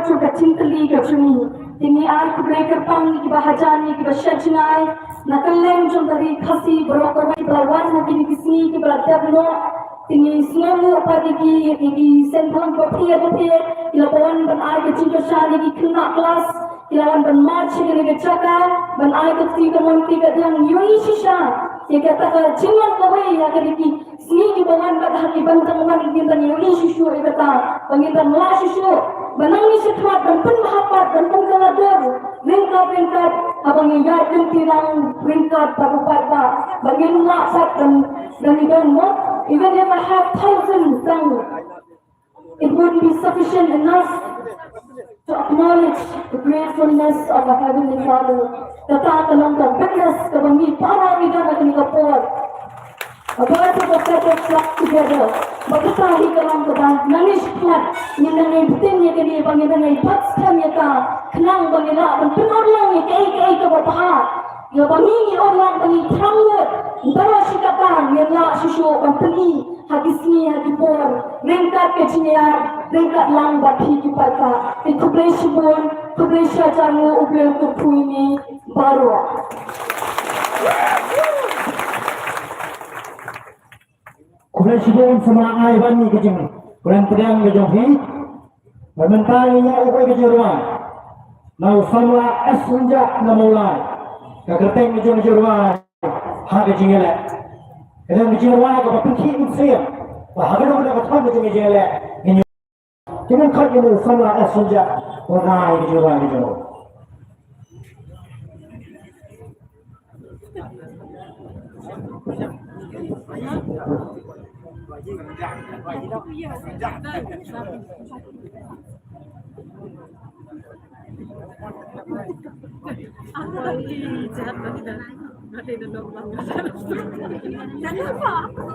chu ka chintali ka chuni tini ai ku breaker pang ki bahajani ki bashajnai nakalem jong dari khasi broker ki balawan na kini kisni ki baladabno tini snamu apadi ki senthang ko pia ilawan ban ai ka chinta shali ki khna class ilawan ban march ki ke chaka ban ai ka ti ka monti ka dang yoi shisha ye kata ka chinman ko bai ya ka ki sni ki bawan ba ha ki bantang man ki dan yoi shishu e kata bangitan la shishu banangi sitwa dan pun mahapat dan pun kalador ringkat abang ingat yung tirang ringkat pagupay pa bagin masak dan ibang mo even if I have thousands it wouldn't be sufficient enough to acknowledge the gratefulness of our Heavenly Father tatatanong ka goodness kabangi para ida na kinikapor about to get flock together magkatahi ka lang ka ba nanishpat yung nangibutin niya kani bang yung nangibuts ka niya ka kenang bang nila ang pinor lang niya kay ka bapaha yung bangingi orang bangi tanggut bawa sikapang yung la susu ang pagi hagisni hagipor ringkat ke chinya ringkat lang bathi kipat ka itublay sibon tublay siya jango ublay kupuy ni barwa Kulen sibon sama ai bani kejeng kulen pedang kejeng hi mentai nya ukai kejeng rumah nau samla es unja na mulai ka kerteng kejeng rumah ha kejeng ele kedang kejeng rumah ka pinki usia ba ha kedang ka thon kejeng ele nyu kemen khat yu samla es unja wa kejeng rumah kejeng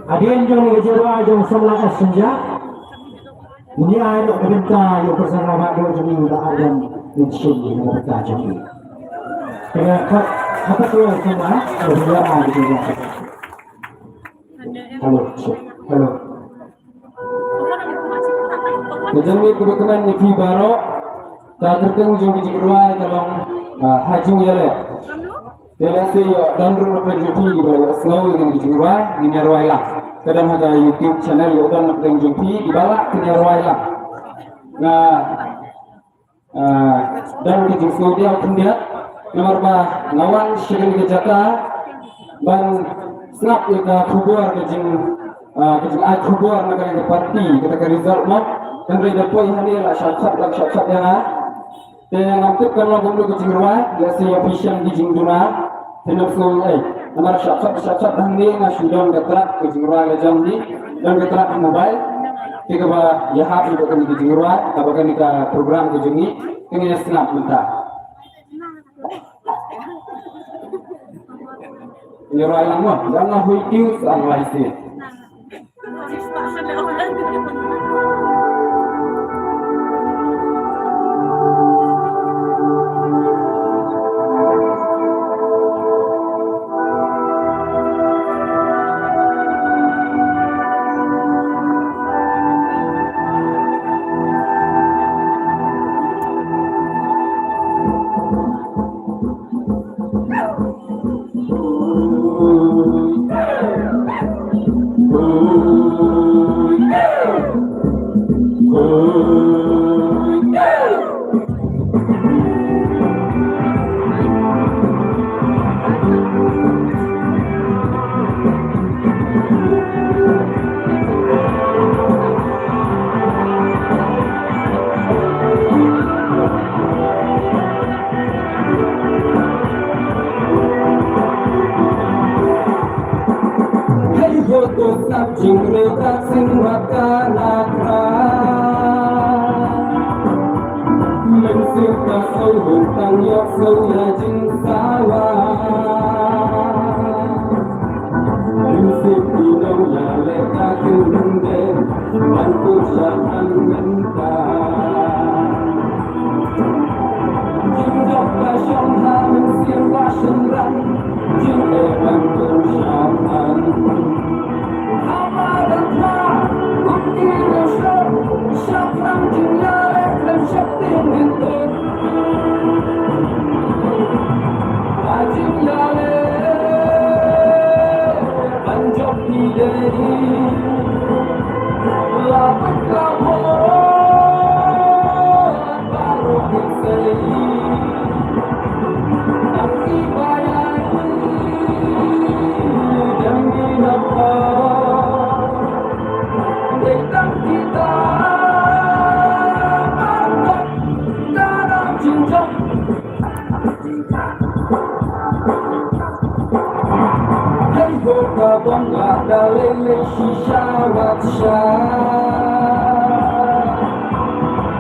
Adian jong jero jong sebelah senja. Ini ada kereta yang bersama mak jong ni dah ada mesin yang berkat jadi. Dengan apa tu semua? Dia ada di sini. Halo. Jadi kebetulan ni baru tak tertemu jong di kedua dalam haji ya le. Dia si dan rumah penjuti di bawah slow dengan di kedua di Nyarwai lah. Kadang ada YouTube channel yang dan penjuti di bawah ke Nyarwai lah. Nah dan di slow dia kemudian nomor bah ngawan sering kejata dan snap kita kubur kejing kubur negara parti ketika result mau dan dari poin hari lah syarat yang dan nanti kalau guna kejing rumah dia si official di jingduna hendak flow nomor syarat hari ni sudah ketrak kejing rumah lejam ni dan ketrak mobile jika bah ya hak untuk kejing rumah apakah ni program kejing ni ini snap minta Nyuruh ayam mah, jangan huikius Allah isi. Jingretak sing wakanakra Mensik kasau huntang yok sauya jing sawa Mensik pinau ya leka kende Bantu syahan menta Jingjok kasyong ha mensir wasyan ran Jing bantu syahan Shakti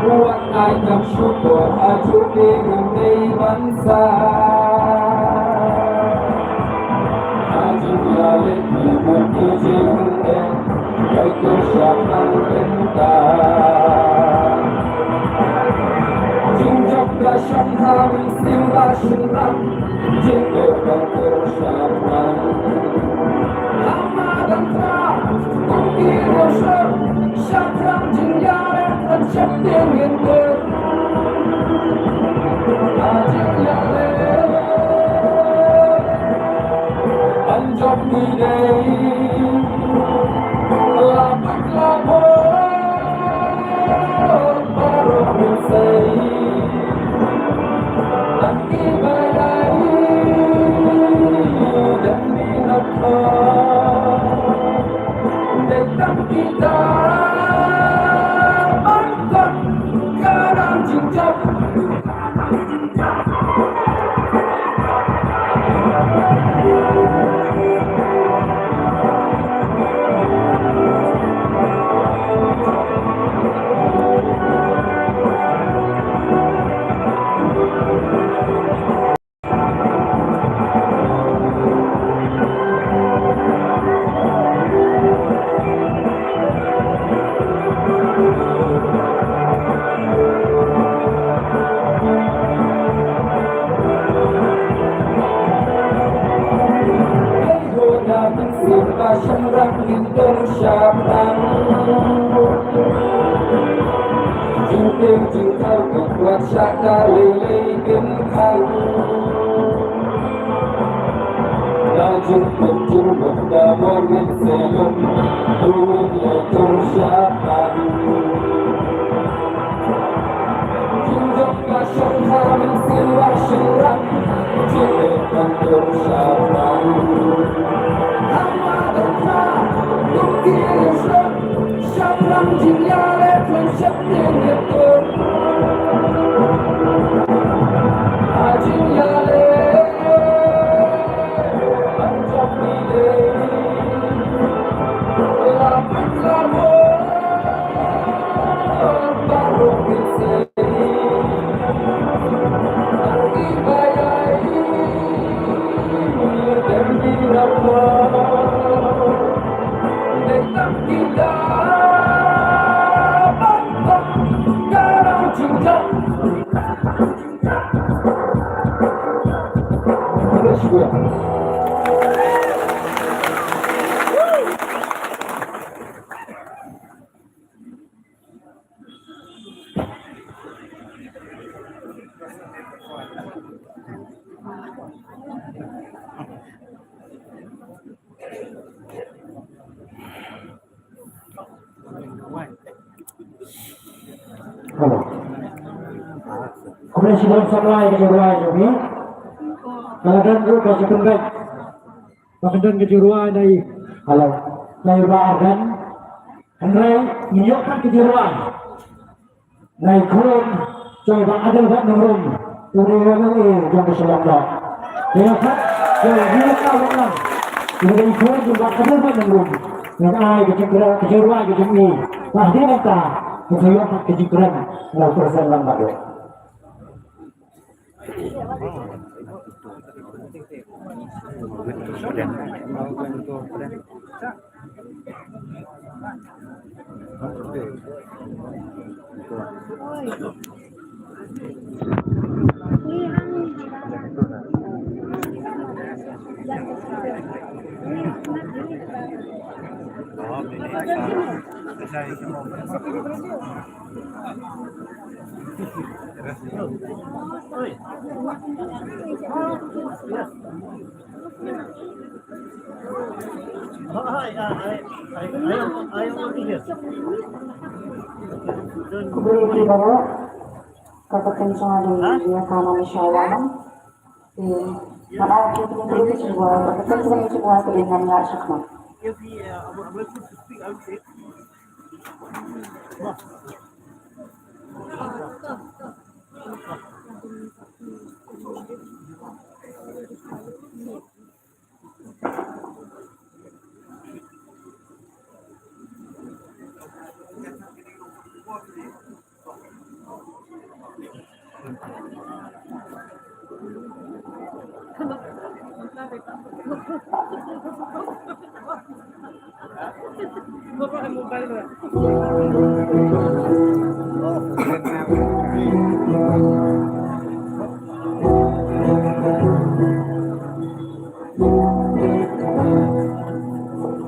Buat ayam syukur ajuk dengan bangsa Ajuk yalik memuti jingin Yaitu syakang entah Jingjok gasyam hamil simba syurang Jingjok bangkir syakang Lama dan terang Kukir rosyur Syakang jingjalik Tercap dingin ber Ajuk yalik Anjok nidai Lapik lapor Baru bersai Nanti badai Dan binatang Datang kita Angkat Kadang cincap Jingking jingkau kekuat syaka lele gengkang Lajung pencur berdamor min selum Duit letur syakang Jingjok kasyong hamil silwar syurang Jingking pencur syakang Hama dekra Kukir islam Syakang jingjale Mensyak dingetur Ajin yale Anjok nile Lapik labor Baru bisai Nanti bayai Dan binatang Datang kita Bangkok Garang cinta Terus gue Halo. Kemudian sidang sampai kejuruan ini. Kemudian gue kasih kembali. Kemudian kejuruan dari halo. Dari Badan. Andai menyokkan kejuruan. Dari kurun. Coba ada buat nomor. Kemudian ini yang berselang dah. Lihat. Yang dia tahu kan. Kemudian kurun juga ada buat nomor. Yang ai kejuruan ini. Pasti nanti. Kejuruan kejuruan. Nah persen lambat ya. Oh, Kubeli baru kata kencang di kanan Syawal. Mana kita itu sebuah berkesan sebuah kelingan nggak sakit.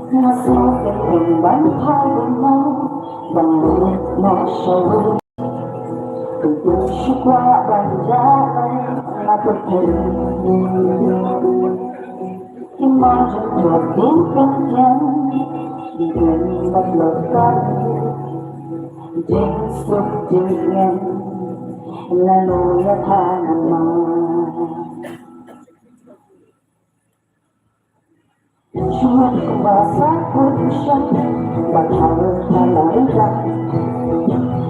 Masih kembang harimau bangun masyarakat bersyukur banjakan lapor imajin terbintang di dunia belakang jingsuk dengan lalu ya tanaman cuma kuasa putuskan bakal halayang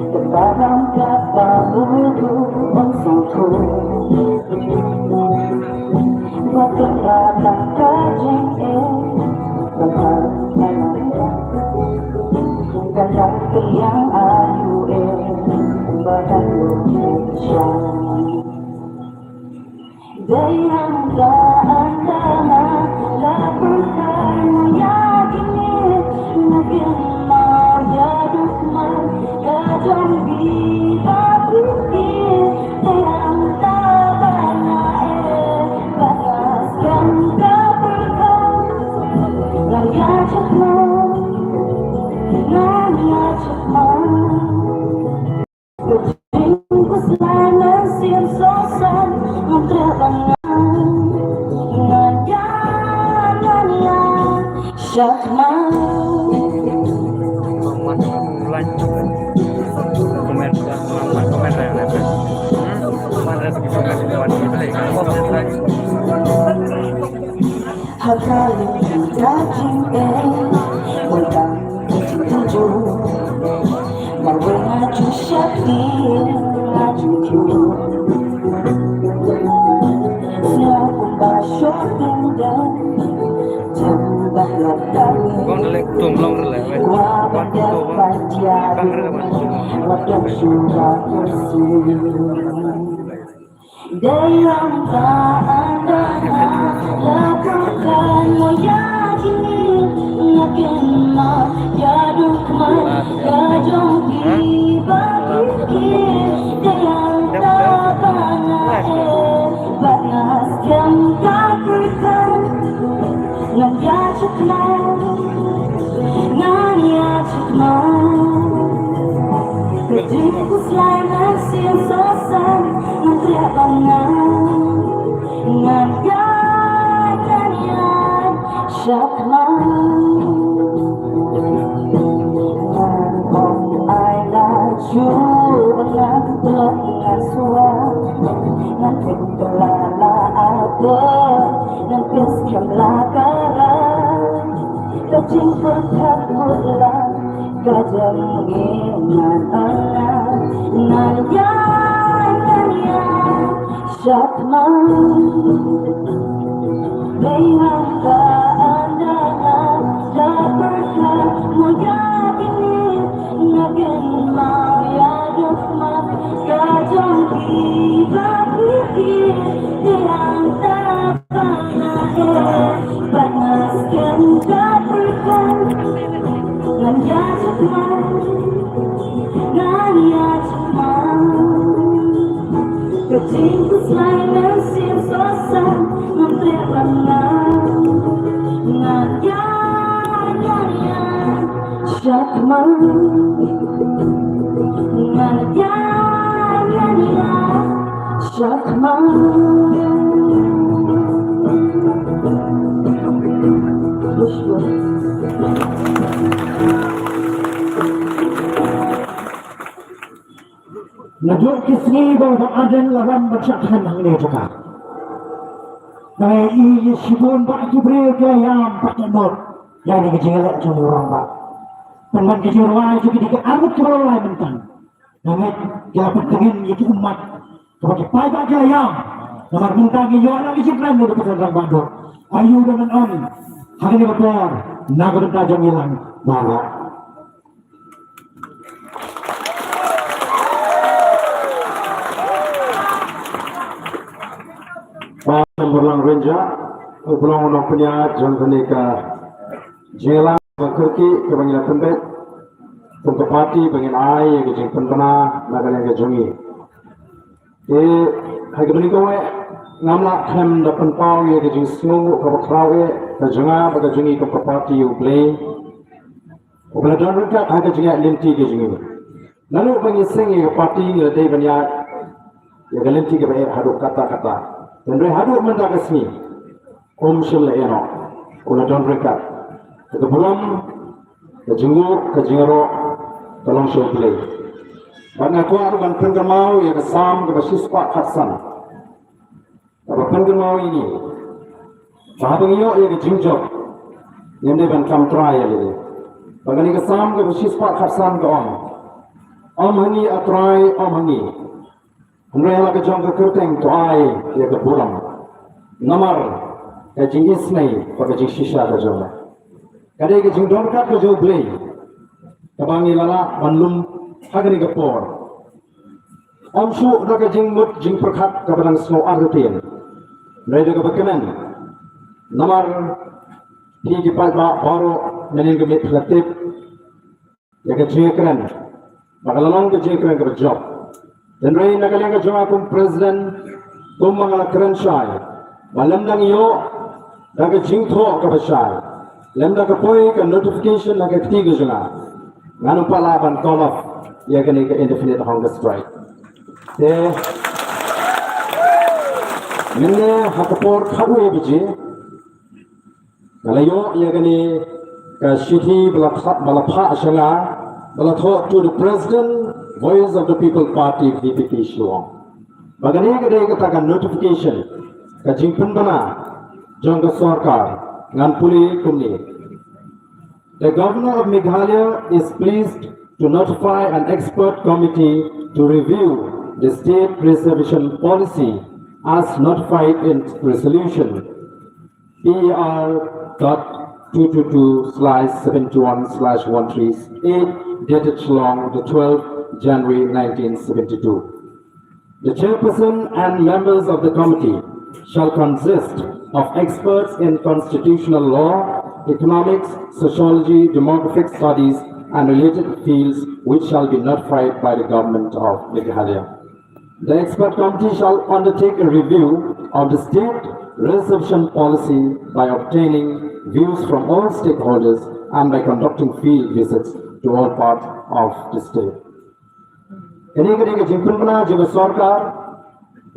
kebarang kata bulu bangsaku bakal datang kajeng bakal halayang galang tiang ayu bakal berjalan dayang anda lakukan yakini mungkin mau jaduk kajang bisa pikir yang tak banyak bagaskan keberkan raya cekman nanya cekman kucingku selama siap sosan mentrebangan Syakman Hakali kita cinta Undang tuju Marwe ngaju syakti Ngaju kyu Semua kumbasyo pindah con lên tuồng long rồi lại vậy con tuồng căng ra mà Dalam keadaan lakukan mau yakini yakin mah jaduk mah kajong dibakir dalam tabana banaskan kaburkan nanya cekman nanya cekman Kejimku selama siang sosan Nantiak bangan Nganyan syakman Nangkong ay laju Benang suara Nantik kelala ada Nantis kelakaran Kejim berkat mutlak Gajah mengingat anak Nanya syakman Dengan keadaan Tak berkat meyakini Nagen mau yaduk mak Gajah dibakir Yang tak pernah Panaskan tak berkat Nanya cekman Kecinku selama siang sosan Menteri lengan Nanya syakman Nanya จากมาNajwa kisni bahwa ada lawan bercakap hangnya juga. Dari ini sibun pak Jibril ke yang pak Nur yang ini kejelak jadi orang pak. Teman kejuruan juga tidak arut kerolah mentang. Namun dia bertengin itu umat sebagai pajak yang nomor mentang ini orang kejuruan dari pesantren Bandung. Ayu dengan on hari ini berdoa naga tajam hilang bawa. Berlang renja, berlang orang punya jangan ka jela berkerki kebanyakan tempat untuk parti pengen ai yang jadi penbena naga yang kejongi. Hari ini kau ngamla hem dapat pau yang jadi semua kau kerawe kejonga berkejongi ke parti ublay. Ublay dan mereka hari kejongi linti kejongi. Lalu pengising yang parti yang ada banyak yang linti kebanyakan haduk kata-kata. Dan mereka hadap mendakasni Syamla Eno Kula John Rekat Kata bulam Kajenguk, kajengaro Tolong syukulai Karena aku akan penggemau yang kesam kepada siswa khasan Kata penggemau ini Sahabang iyo yang kejingjok Yang dia ban try ini Bagi ini kesam kepada siswa khasan ke Om hangi atrai om hangi Henry ala kejong ke kerteng tuai ya ke buram. Namar kejing isnai pakai jing shisha kejong. Kadai kejing dorkat kejong beli. Kabangi lala manlum hagani kepor. Omsu dah kejing mut jing perkat kabadang snow artin. Mereka kebekenan. Namar tinggi pada baru menin gemit latip. Ya kejing keren. Bakalalong kejing keren kerjob. Dan rai nagalang kejong akong presiden kumang keren syai. Malamdang iyo daga jingtho kapasyai. Lamda kapoy ka notification na katiga junga. Nganong palaban call off ya gani ka indefinite hunger strike. Minne hakapor khawe biji. Nalayo ya gani ka shiti balapha asyanga balatho to the president Voice of the People Party DPP Shillong. Bagani kadai katakan notification kajing penbana jangka sarkar ngan puli kumni. The Governor of Meghalaya is pleased to notify an expert committee to review the state reservation policy as notified in resolution PER.222/71/138 dated Shillong the 12th January 1972. The chairperson and members of the committee shall consist of experts in constitutional law, economics, sociology, demographic studies, and related fields which shall be notified by the government of Meghalaya. The expert committee shall undertake a review of the state reservation policy by obtaining views from all stakeholders and by conducting field visits to all parts of the state. Ini ketika jimpun mana juga sarkar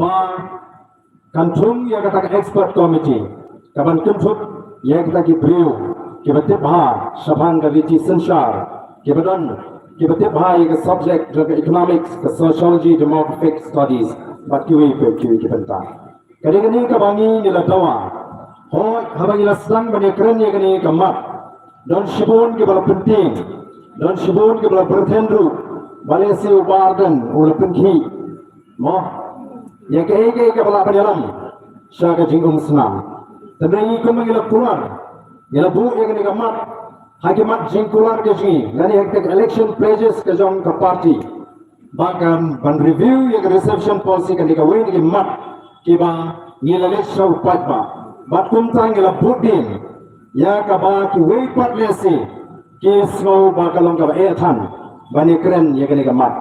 ba kantung ya kata expert committee kapan kuntuk ya kita kibriu kibate bah sabang gaviti sanshar kibadan kibate bah ya subject jaga economics ke sociology demographic studies bat kiwi kibanta ketika ini kabangi nila dawa ho kabangi lasang bani keren ya kini kamat dan shibun kibala penting dan shibun kibala bertendru Balesi ubardan ula penki moh yang ke kepala penyalam syaka jingum senam tapi kau mengira keluar yang bu yang ni kamat hakimat jingkular ke sini dari hektik election pledges ke jong ke parti bahkan ban review yang reception policy kan dikawin di mat kiba nilai show patba bat kumtang ila budin ya kaba ki wei pat lesi ki slow bakalong kaba ethan bani keren ya kene kamat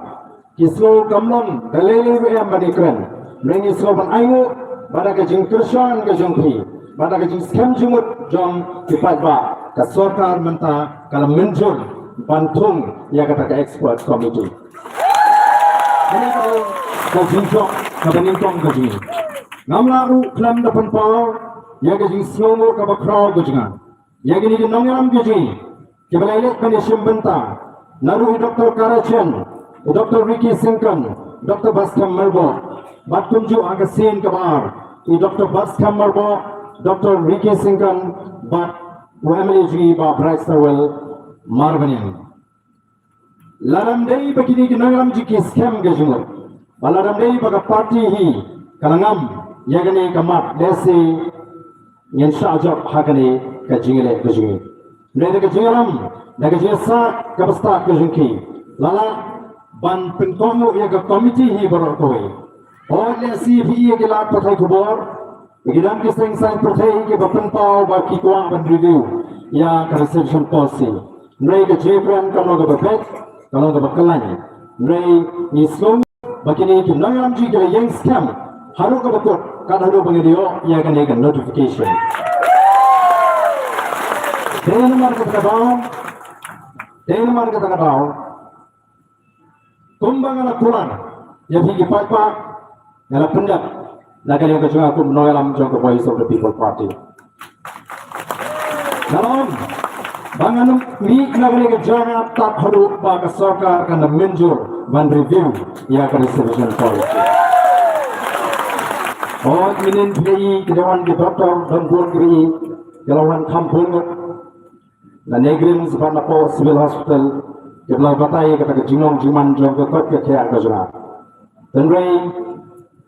kislo kamlon dalele we bani keren mengi slow ban ayu pada ke jing kersan ke jong phi pada ke jing scam jumut jong tipat ba ka sarkar menta kala menjur bantung ya kata ke expert committee ini ko jing jong kabaning tong gaji ngamla u klam da panpao ya gaji slomo ka bakraw gajingan ya gini ke nongyam gaji ke balailet kan shimbenta naru Dr. Karachen Dr. Ricky Singkan Dr. Baskam Merbo batkunju agasin kabar i Dr. Baskam Merbo Dr. Ricky Singkan bat WMLG ba Bright Sawel Marvanin laram dei begini ke nongyam jiki scam gajingan balaram dei baga party hi kalangam yagani kamat desi yen shajab hagani ka jingile gajingi nede ka jingaram daga jesa kabasta gajinki lala ban pentomo yaga committee hi boror koi और लेसी भी ये के लाभ पठाई खबर इगराम के संग संग पठाई के बपन पाव बाकी को बन रिव्यू या रिसेप्शन पॉलिसी नई के जेफ्रन कलो के बफेट कलो के बकलानी नई निस्लोम बकिनी के नयम जी के यंग स्कैम हारो के बकोट कादारो बंगदियो या के नेक नोटिफिकेशन तेन मार के तकबाव kumbangala kulan ya bigi papa ngala pendak nagal yang kecil aku noyalam jangka voice of the people party dalam banganum mi nagal yang jangan tak haru baga sarkar kana menjur ban review ya ka reservation policy oh minin beli kedewan di doktor dan buat beri gelawan kampung na negrin sepanjang po civil hospital Kebelai batai kata ke jingong jiman jong ke kot ke kaya ke jena. Dan rei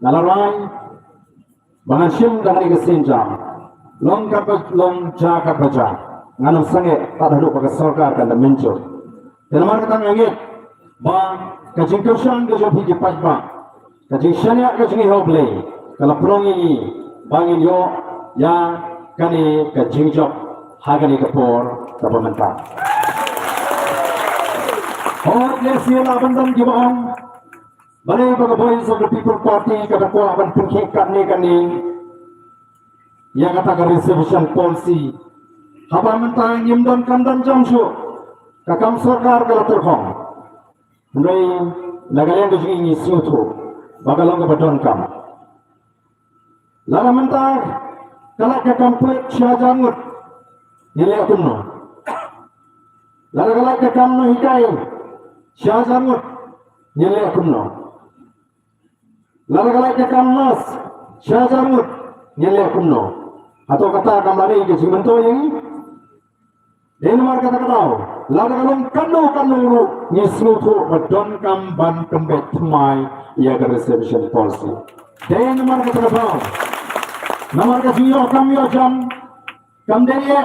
nalarai bangan sim dengan ke senjam. Long kapa long ja kapa ja. Nganam sange tak ada lupa ke sarkar kan dah muncul. Dan mar kata ngangit ba ke jingkausan ke jopi ke pajba. Ke jingshania ke jingi hoble. Kalau perong ini bangin yo ya kani ke jingjok hagani ke por ke pemerintah. और लेसिया लाबंदम जीवन बने बगा voice of the people party kata ko aban pungki karne kani ya kata ka reservation policy haba mentang yimdon kandan jamsu kakam sarkar kala terkhong nei nagayan ko jingi sutu bagalong ka badon kam lala mentang kala ka complete shajangut nile akunno lala kala ka kamno hikai Syazamut nyele akunno lalagalai ke kamnas Syazamut nyele akunno atau kata kamari ke simanto yang denmar kata katau lalagalong kanu nislutu badon kam ban kembet mai ya ke reservation policy denmar kata katau namar ke jiyo kam yo jam kam deye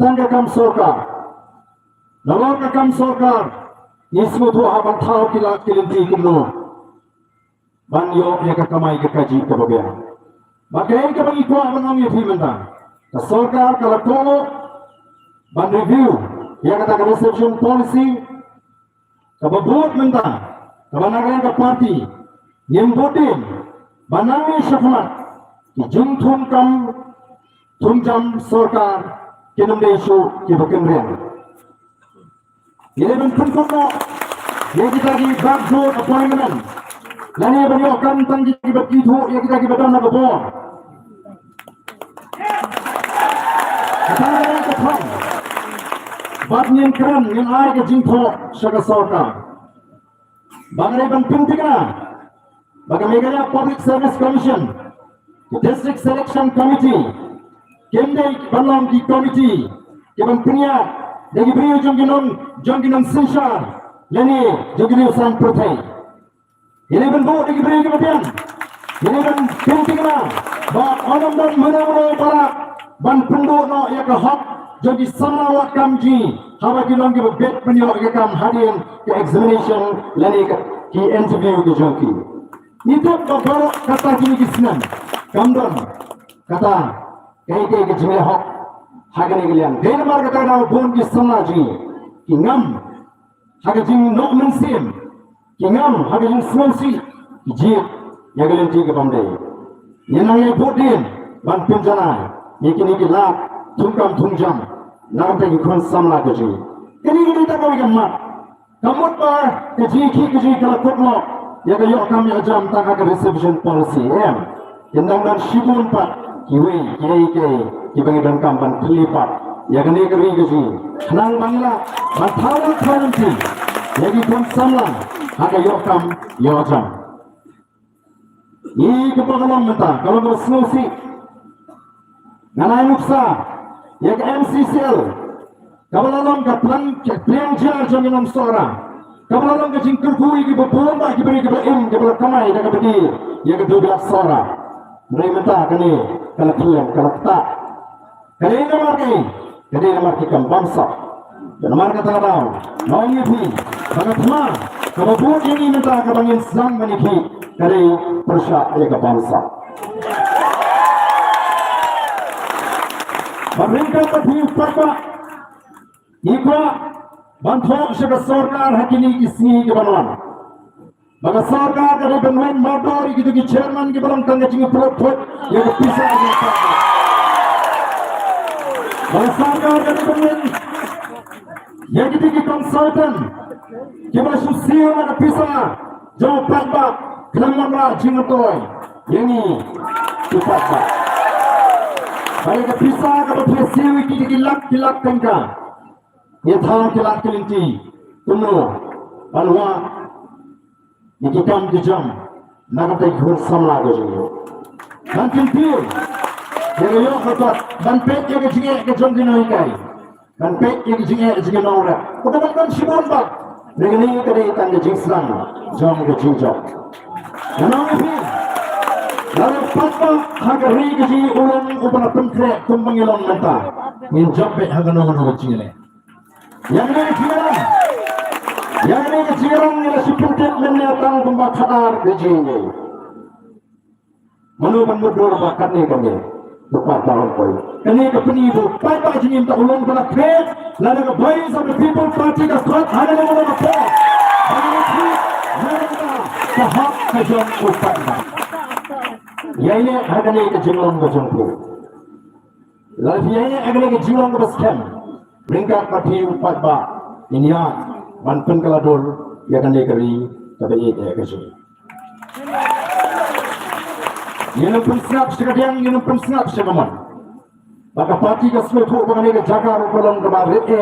tangga kam sorkar namar ke kam sorkar Nismu tu aban tahu kila kilinti kumno, banyo ya kakamai kekaji kebagian. Bagai kebagi kuah aban nami fi mentang. Kesorkar kalau tolo ban review ya kata reception policy kebabut mentang, kebanyakan ke parti nyembutin banami syafaat kijung kam tunjam sorkar kinam desu kibakemrian. Ini bentuk yang kita di backdoor appointment. Lani beliau akan tanggi begitu yang kita di badan nak bor. Kita yang ketang. Badnya keren yang air ke jingko syaka sorka. Bagai bentuk tiga. Bagai Meghalaya Public Service Commission, District Selection Committee, Kemdei Balam di Committee, Kebang Pria. Lagi beri jongginon sensar, lani jongginon san protein. Ini bentuk lagi beri kemudian. Ini kan penting lah. Bahawa orang dan mana para ban penduk no ya ke hak jadi samawat kamji. Hawa kilong ke bet penyok ke kam hadirin ke examination lani ke interview ke jongki. Itu baru kata kini kisnan. Kamdon kata kaya ke jumlah hak. Hagani gilian. Denmar kata kau bon di sana ji. Kingam hagajing no mensim. Kingam hagajing snosi. Kijir yang gilian tiga pamde. Yenang yang bodin ban penjana. Yekin lak tungkam tungjam. Nakam tegi kon samla kaji. Kini tak kau ikan mat. Kamut bar kaji ki kaji kalau kotlo. ya ga yok kami ajam ta ka reservation policy yang dan shibun pat kiwi ki bangi dan kampan kelipat ya ga ne ka ri ga ji nang bangla mathawa khanti ya gi kon samla ha ga yok kam yo ajam ni ke pagalam mata kalau bersnusi nanai muksa ya ga MCCL kabalalom ka plan jar jaminam sora kabalalom ka jingkul kui ki bopomba ki beri ki im ki bala kamai da ka bedi ya ka 12 sora mari mata kani kala kiam kala ta kani namar ki kam bangsa namar ka ta daw nawi phi bagatma kababut ini mata ka bangin sang bani phi kani persya ya ka bangsa pemerintah pati upapa ikra bantuan sebagai सरकार hakini isni ke banwan baga सरकार करे बनवाइन माडोरी gitu ki chairman ki balang tangga jinga plot ya bisa aja baga सरकार करे बनwain ya gitu ki consultant ki balang susio na bisa jo pagba klamamra jinga toy yani supaya baga bisa ka bathi siwi ki lak tangka ये था के लाख लिंटी तुमनो अलवा ये काम के जम नगते घुर समला गो जो नंकिन पियो ये यो खता बन पे के जिगे के जम दिन होई kai बन पे के जिगे नौरा उदा बन शिबोन बा लेकिन ये करे तंग जिंसलान जम के जिंजो ननो भी lalu papa haga ri ke ji ulun upana pemkre kumbangilon mata min jabbe haga no jingile yang ini kecilan yang seperti menyatakan pembakaran begini. Menuban mundur bakat ni kami tepat dalam poin. Ini kepenipu. Papa jingin tak ulung pada kret. Lalu ke voice of the people party ke kret ada yang mau apa? Ada kret. Mereka tahap kejam upaya. Yang ini ada ni kejilan kejampu. Lalu yang ini ada ni kejilan kebaskan. Ringkat pati upat ba inya banpen kalador ya kan negeri tapi ya kesu yang pensnap sekalian yang pensnap sekaman maka pati ka seluruh bagaimana ke jaga rupalan ke bareke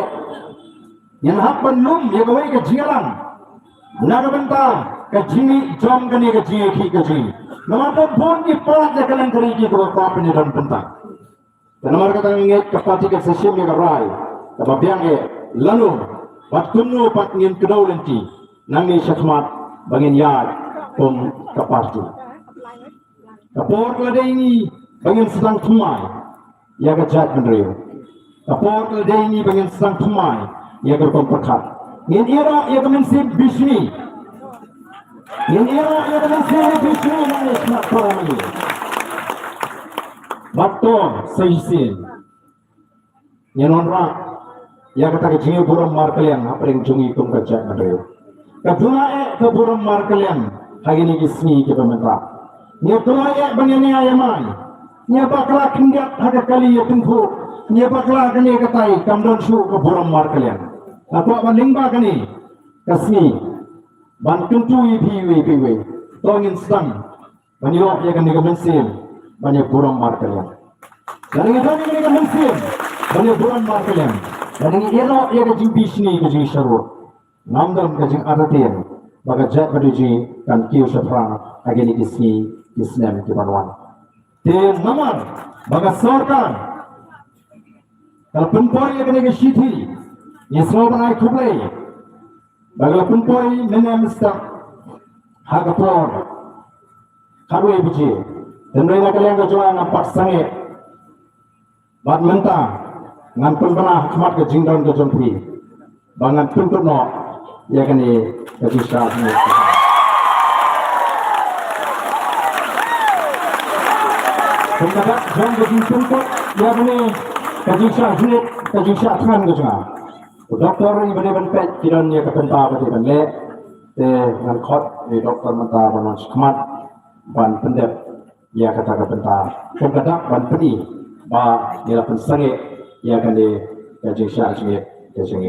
yang hapan lum ya gawe ke jialan naga bentang ke jini jom ke ni ke ji ke ji namapun pun ki pat ya kalian keri ki ko pa dan bentang dan namar kata ingat ke pati ke sesim ya rai Tapi biang lalu pat kuno pat ngin kedau lenti nangi syakmat bangin yad pom kaparti kapor kelade ini bangin sedang tumai ya kejat menrio kapor kelade ini bangin sedang tumai ya gerpom perkat ngin era ya kemensi bisni ngin era ya kemensi bisni nangi syakmat parami baton seisin nyenonra ya kata kecil buram markalian apa yang cungi kum kerja kadeo kedua ke buram markalian hari ini kisni ke pemerintah nya kedua bangene ayamai nya bakla kindat ada kali ya tunggu nya bakla kani katai kamdon su ke buram markalian atau banding ba kani kasni ban tentu ipi tongin stang banyo ya kani kemensin banyak buram markalian dan itu kani kemensin banyak buram markalian dan ini era ya kajing bisni kajing syarur namdam kajing aratin baga jat baduji kan kiu syafran ageni kisni islam kibanwan te namar baga sarkar kalau penpori ya kene kishiti yesro banai kublai baga penpori menem sta hagapor kadwe buji dan mereka kalian kejuan nampak sange bad mentah ngan pembana khmat ke jingdon ke jompi bangan tuntut no ya kani kajisha ni kumada jom ke tuntut ya kani kajisha than ke jwa doktor ni bade ban pet kiran ya kapenta bade ban le te ngan khot ni doktor mata banan khmat ban pendep ya kata kapenta kumada ban pedi ba ya pen sange ya kan di kajing syah sini kajing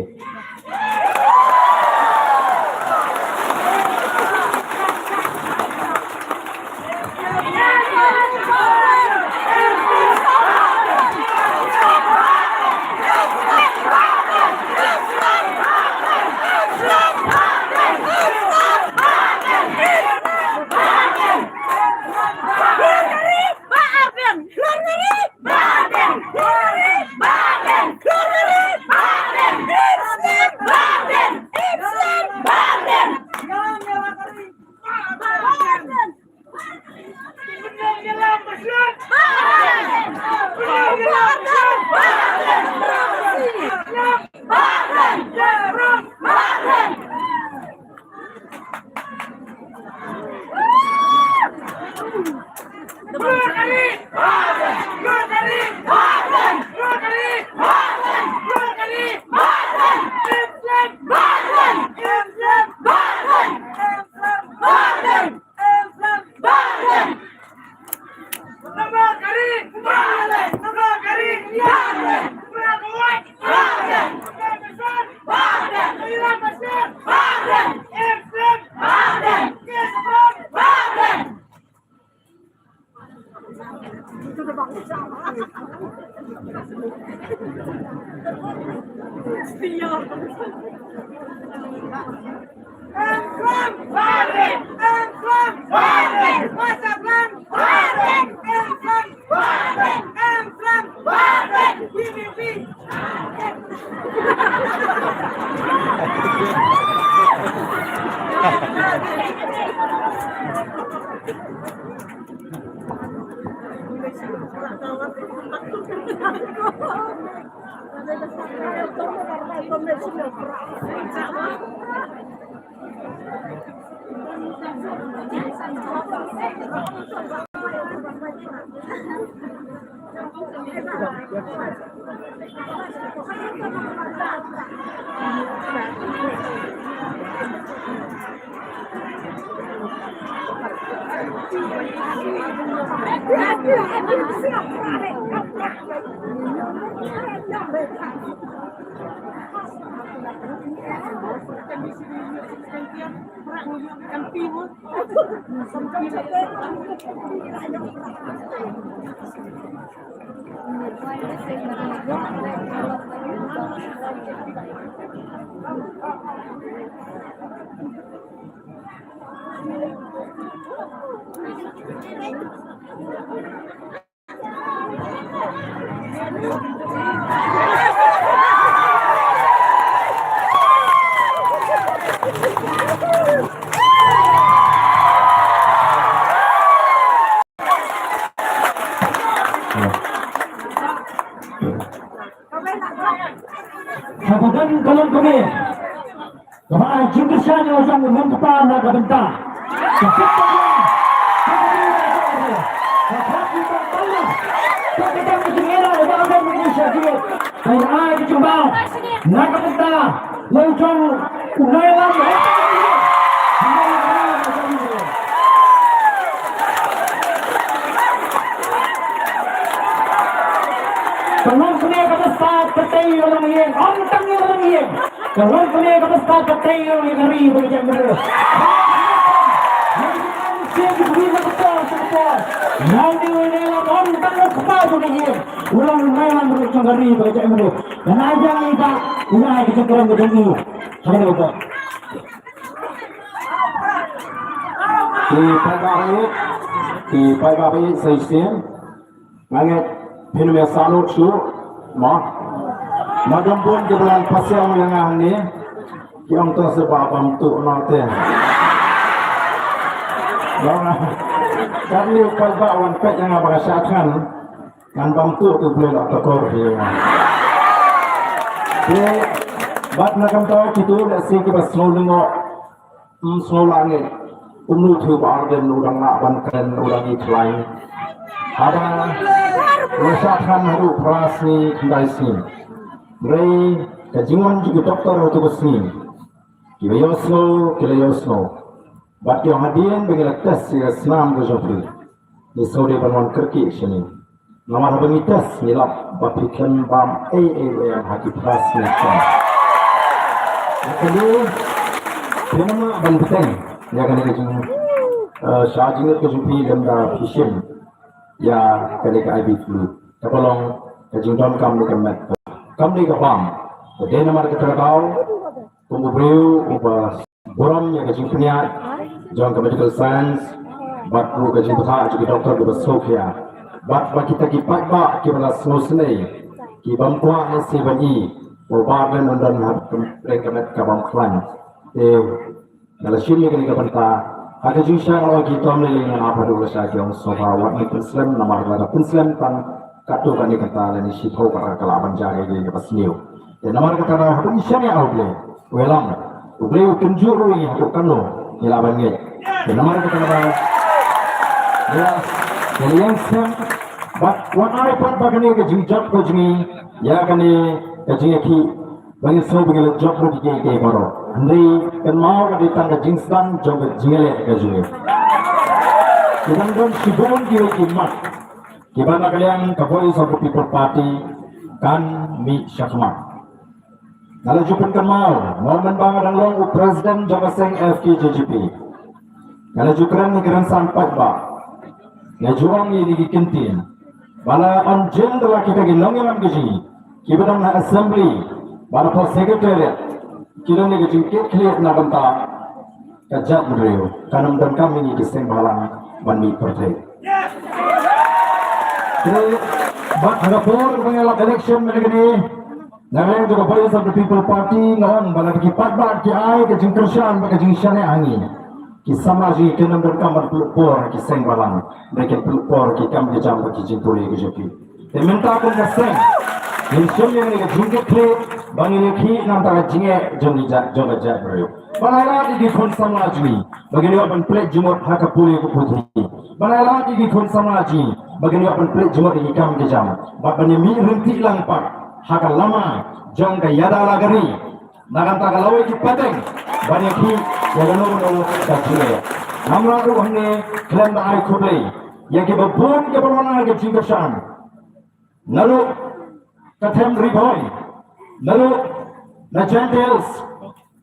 Kabudan kalon kami. Kemarin jumlah siya orang membuka naga bentang. Kita mengira bahawa Indonesia juga. Saya ay dicoba. Naga bentang. Leucong unailan. Kalon kami kapasta patay orang yang antang orang yang. Kalon kami kapasta patay orang yang hari bagi mereka. Nanti mereka antang kepada dia. Orang memang berusaha hari bagi mereka. Dan aja kita ulah kita kurang begini. Jangan lupa. Di pagi saya siang, angin Pinamnya salut su, madam pun ke bulan pasal yang ni, yang tu sebab bantu nanti. Kami kalau wan pet yang berasakan, kan bantu tu boleh tak tekor dia. Jadi, bab nak tahu kita nasi kita selalu langit, tu barden orang nak bankan orang itu lain. Ada rasakan haru perasaan kendai sini. Beri kejingan juga doktor untuk sini. Kita yosno. Bagi yang hadian bagi tes yang senam berjumpa. Di sore bangun kerki sini. Nama bagi tes nilap bapikan bam yang hati perasaan sini. Kedua, nama banteng. Jangan kejingan. Syajingat kejumpa dan fisim. Ya, ketika IB flu, terpolong kejungton kami kemet, kami kebang, jadi nama kita tahu, pembubriu, boram yang kejungtnya, jangan medical science, batu kejungtah jadi dokter di Sophia, bat kita kipak kita selesai, kibam kuah SCBI, obat dan kemet kabam klan, dalam sini kita bantah. Ada juga kalau kita melihat apa dulu saja yang sobat ni Muslim nama kita Muslim kan katu kan ni kata ini sifat para kelaban jaga di pas new. Dan nama kita dah hari ini yang awal, welang, beliau tunjuk ini aku kanu kelaban ni. Dan nama kita dah ya, jadi yang sem, buat apa pun bagani kejujur kejuni, ya kan ni kejuni ki, bagi semua bagi job lagi ke baru. Andai kan mau di tangga jingstan joget jingele kejuni. Kita kan sibuk kira kimat. Gimana kalian kapoi sama People Party kan mi syakmat. Kalau jupun kan mau membangga dan long Presiden Java Seng FKJGP. Kalau jukeran negara sampai ba. Ya juang ini di kintin. Bala on general kita ginong yang gaji. Kita na assembly. Bala for secretariat. Kita ni gaji clear na banta. Kajat beriu. Kanam dan kami ni kisah balang bani pertai. Jadi, ada por mengelak election mereka ni. Namanya juga Voice of the People Party ngawan bala kipat bat ki ai ke jingkersan ke jingsyane angin. Ki samaji ke nombor kamar pelupor ki seng balang. Mereka pelupor ki kam ke jam ki jingpuri ke joki. Minta pun ke seng. Insun yang ni ke jingket kle bangi ni ki nam ta jinge jongi joga jat beriu. Balai di kon samaji bagi apan plek jumot haka puli ku putri. Balai di kon samaji bagi apan plek jumot ki kam ke jam. Bapani mi rinti lang pak. Haka lama jong ka yada lagari naganta ka laway ki pateng bani ki yagano no ka chile namra ru hamne klan da ai khule yaki babun ke barwana ke jingashan nalu kathem riboy nalu na gentles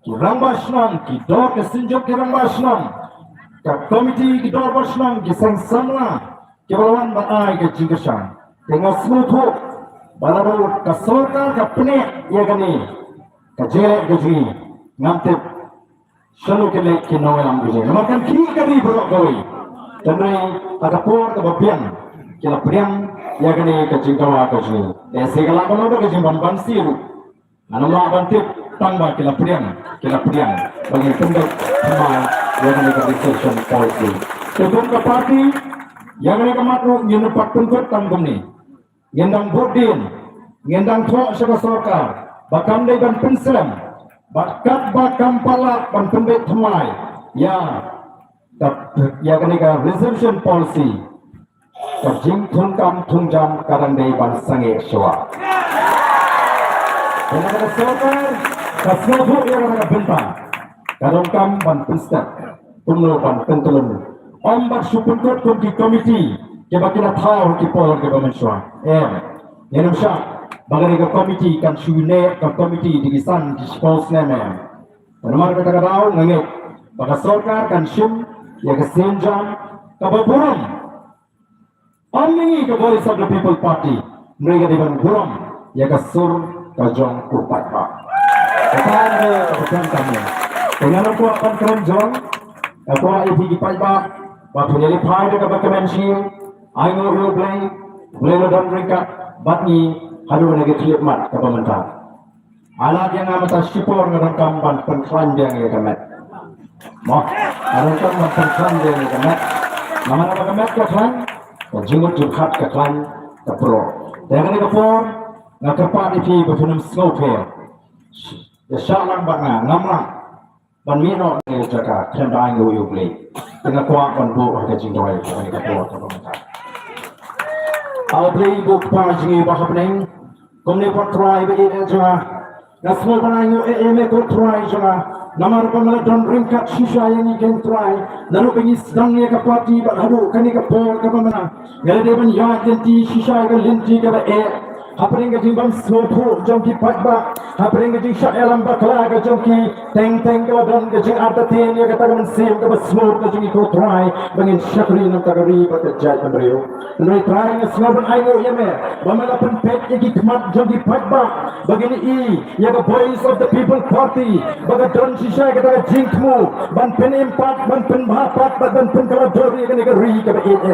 ki rambashnam ki dor ke sinjok ki rambashnam ka committee ki dor bashnam ki sangsamna ke barwan ba ai ke jingashan tengok smuthu Balabu kasorkan kapne ya kani kajele gaji ngamte selalu kele kinoel am gaji makan ki kari borok goi tanai agapor ke bapian kila priang ya kani kajingkawa gaji segala kono gaji ban siru anama bantip tangba kila priang bagi tendok sama ya kani research policy sebelum ke parti ya kani kematru nyenu patun kot tanggung ni ngendang bodin, ngendang thok sa sorkar, bakam day ban pensem, bakat bakam palak ban pembet thamai, ya kanika reservation policy, jing thungkam thungjam karang day ban sange swa. Kanika sorkar, kasnobu ya kanika bentang, karongkam ban pensem, tumno ban pentulun, ombat supurkot kunti komiti. Kita kena tahu kita ke pemerintah. Yang nampak bagai ke komiti kan suune ke komiti di kisan di spons nama. Nama kita tahu nggak? Bagai sorkar kan sim ya ke senjam ke berburam. Ini ke Voice of the People Party mereka di berburam ya ke sur ke jong kupat pak. Kita ada keputusan kami. Dengan aku akan keren jong. Aku ini di pajak. Waktu jadi pajak ke berkemensi. I know you boleh dan mereka batni haru lagi khidmat ke pemerintah. Alat yang amat sipor ngadang kampan penklanjang ya kemet. Mah, ngadang kampan penklanjang ya kemet. Nama nama kemet ke klan, jenggot jurhat ke klan ke pro. Dan kali ke por, ngakerpat itu berfilm snowfair. Ya syalang bangga, ngamlang. Ban mino ni jaga kendai ngoyo play. Dengan kuat ban bu ke jingdoi ke por ke pemerintah. Alplay book pagi bahapning, komne pot try be jama, nasmo bananyo eme ko try jama, namar pamela don ringkat shisha yang ikan try, lalu pengis dangnya ke parti baharu kani ke por ke pamela, ngale depan ya jenti shisha ke linti ke hapring ke jimbam slopo jongki patba, hapring ke jing syaelam bakla ke jongki teng ke don ke jing artatin ya kata men sim ke smoke ke jing ko try, bangin syakri nam takari bakajat pemberiu. Nuri try nge snobon ayo yeme, bamela penpet yaki kemat jongki patba, bagini ya ke Voice of the People Party, baga don shisha ke taka jingkmu, ban pen empat, ban pen bahapat, ban pen kaladori ke negeri ke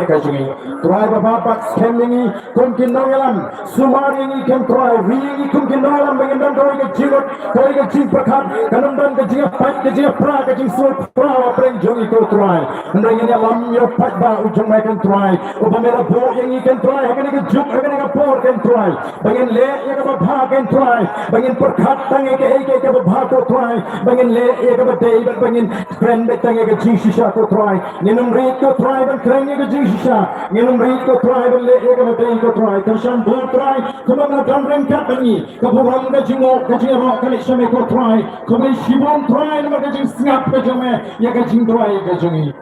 ke jingi. Try bahapat scamming kumkin nangalam, sumari ini kan try, ringi kumkin nangalam, bangin doi ke jingot, doi ke jing perkat, kanam dan ke jinga pat, ke jinga pra, ke jing sul pra, apreng jongi ko try. Nuri ini alam yo patba ujung mai kan try, ubamela bo yang ikan try, hakan ikan juk, hakan ikan por kan try, bangin le ya ke babha kan try, bangin perkat tangi ke babha ko try, bangin le ya ke badai, bangin kren tangi ke jing shisha ko try, nginum rit ko try, bang kren ke jing shisha, nginum rit ko try, bang le ya ke badai ko try, tersan bo try, kumang na dan rengkat bangi, kaburam ke jingo, ke jing rok kali syame ko try, kumang shibong try, nama ke jing sngap ke jame, ya ke jing try ke jingi.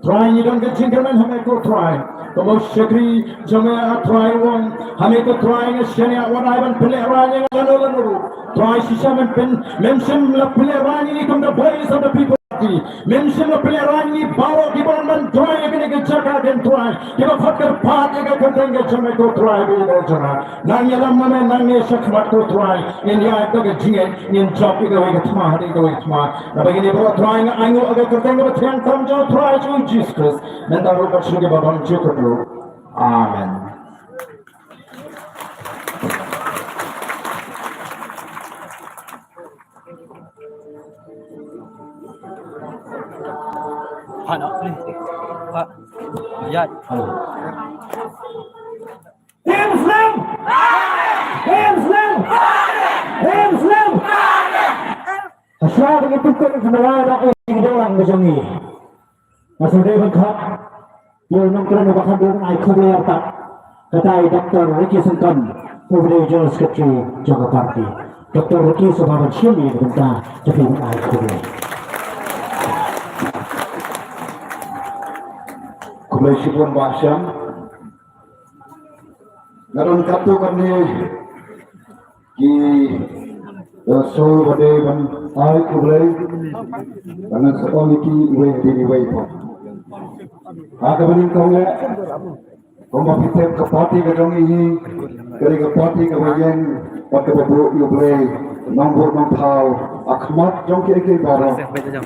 Try ni don ke jing kerman hame ko try. Kamu syakri jamaah try wong, hame ko try nge syania wanai ban peleranya lanu. Try sisa men mention la peleranya ni kum the Voice of the People Party. Mention la peleranya ni bawa di ban try ke jaga den try. try. Kita fakir party ke kenteng ke cuma ko try bila jona. Nang yalam mana nang ye sakmat ko try. India itu ke jingen in job itu ke tma hari itu ke tma. Tapi ini bro try ngan ayu agak kenteng ke tiang tam jo try jo Jesus. Nanti aku bersyukur ke babam cukup dulu. Amen. Pak nak ni. Pak. Lihat. Muslim! Muslim! Muslim! Asal begitu kan semua ada yang doang macam ni. Masih ada bangkit. Yang nongkrong bahkan dia naik kuliah tak. Kata Dr. Ricky Sengkan, Public General Secretary Jaga Parti. Dr. Ricky Subhaman Shimi berkata, jadi naik kuliah. Kumai Sipun Basyam Naron katu kami Ki So bade ban Ay kublay Karena sekali ki Iway di iway po Aga baning kau ya Kung mapitem kapati kadang ihi Kari kapati kabayan Pagkababu iublay Nombor ng tao Akmat jong kiri-kiri baro Saya baca jam.